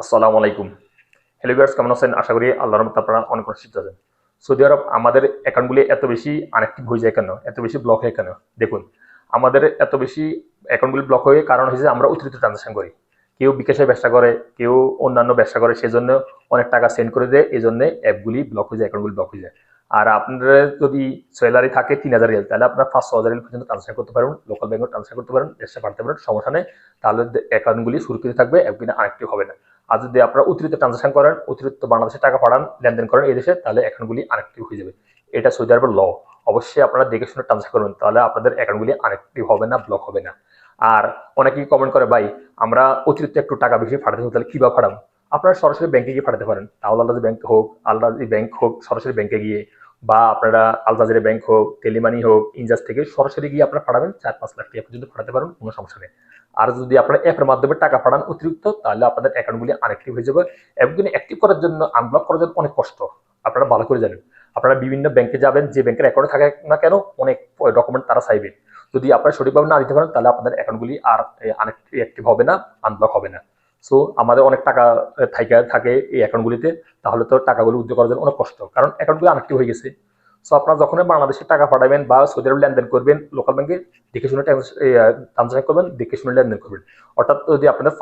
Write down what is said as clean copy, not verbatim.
আসসালামু আলাইকুম। Hello viewers, কেমন আছেন? আশা করি আল্লাহর রহমতে আপনারা অনেক সুস্থ আছেন। সৌদি আরব আমাদের অ্যাকাউন্টগুলি এত বেশি আনঅ্যাক্টিভ হয়ে যায় কেন? এত বেশি ব্লক হয় কেন? দেখুন, আমাদের এত বেশি অ্যাকাউন্টগুলি ব্লক হয়ে কারণ হচ্ছে আমরা অতিরিক্ত ট্রান্সাকশন করি। কেউ বিকাশে ব্যবসা করে, কেউ অন্যান্য ব্যবসা করে, সেজন্য অনেক টাকা সেন্ড করে দেয়। এজন্য অ্যাপগুলি ব্লক হয়ে যায়, অ্যাকাউন্টগুলি ব্লক হয়ে যায়। আর আপনার যদি স্যালারি থাকে ৩,০০০ রিয়াল, তাহলে আপনার ৫০০ রিয়াল পর্যন্ত ট্রান্সফার করতে পারবেন, লোকাল ব্যাংকে ট্রান্সফার করতে পারেন, দেশে পাঠাতে পারেন, সমস্যা নেই। তাহলে অ্যাকাউন্টগুলি সুরক্ষিত থাকবে, অ্যাপগুলি আনঅ্যাক্টিভ হবে না। আর যদি আপনারা অতিরিক্ত ট্রানজাকশন করেন, অতিরিক্ত বাংলাদেশে টাকা পাঠান, লেনদেন করেন এই দেশে, তাহলে অ্যাকাউন্টগুলি আনঅ্যাক্টিভ হয়ে যাবে। এটা সৌদি আরবের ল। অবশ্যই আপনারা দেখে শুনে ট্রানজাকশন করবেন, তাহলে আপনাদের অ্যাকাউন্টগুলি আনঅ্যাক্টিভ হবে না, ব্লক হবে না। আর অনেকেই কমেন্ট করে, ভাই আমরা অতিরিক্ত একটু টাকা বেশি পাঠাতে হবে, তাহলে কিভাবে পাঠাবো? আপনারা সরাসরি ব্যাংকে গিয়ে পাঠাতে পারেন। তাহলে আল্লাহ ব্যাংক হোক, আল্লাহ ব্যাংক হোক, সরাসরি ব্যাংকে গিয়ে, বা আপনারা আল জাজিরা ব্যাংক হোক, টেলিমানি হোক, ইনজাস থেকে সরাসরি গিয়ে আপনারা পাঠাবেন। ৪-৫ লাখ টাকা পর্যন্ত পাঠাতে পারেন, কোনো সমস্যা নেই। আর যদি আপনারা অ্যাপের মাধ্যমে টাকা পাঠান অতিরিক্ত, তাহলে আপনাদের অ্যাকাউন্টগুলি আনঅ্যাক্টিভ হয়ে যাবে। অ্যাপগুলি অ্যাক্টিভ করার জন্য, আনব্লক করার জন্য অনেক কষ্ট। আপনারা ভালো করে জানেন। আপনারা বিভিন্ন ব্যাংকে যাবেন, যে ব্যাংকের অ্যাকাউন্টে থাকে না কেন, অনেক ডকুমেন্ট তারা চাইবে। যদি আপনারা সঠিকভাবে না দিতে পারেন, তাহলে আপনাদের অ্যাকাউন্টগুলি আর অ্যাক্টিভ হবে না, আনব্লক হবে না। সো আমাদের অনেক টাকা থাকে এই অ্যাকাউন্টগুলিতে। তাহলে তো টাকাগুলো উইথড্র করার জন্য অনেক কষ্ট, কারণ অ্যাকাউন্টগুলো আনঅ্যাক্টিভ হয়ে গেছে। সো আপনারা যখন বাংলাদেশে টাকা পাঠাবেন বা সৌদি আরবে লেনদেন করবেন, লোকাল ব্যাংকে দেখে শুনে ট্রানজাকশন করবেন, দেখে শুনে লেনদেন করবেন। অর্থাৎ যদি আপনাদের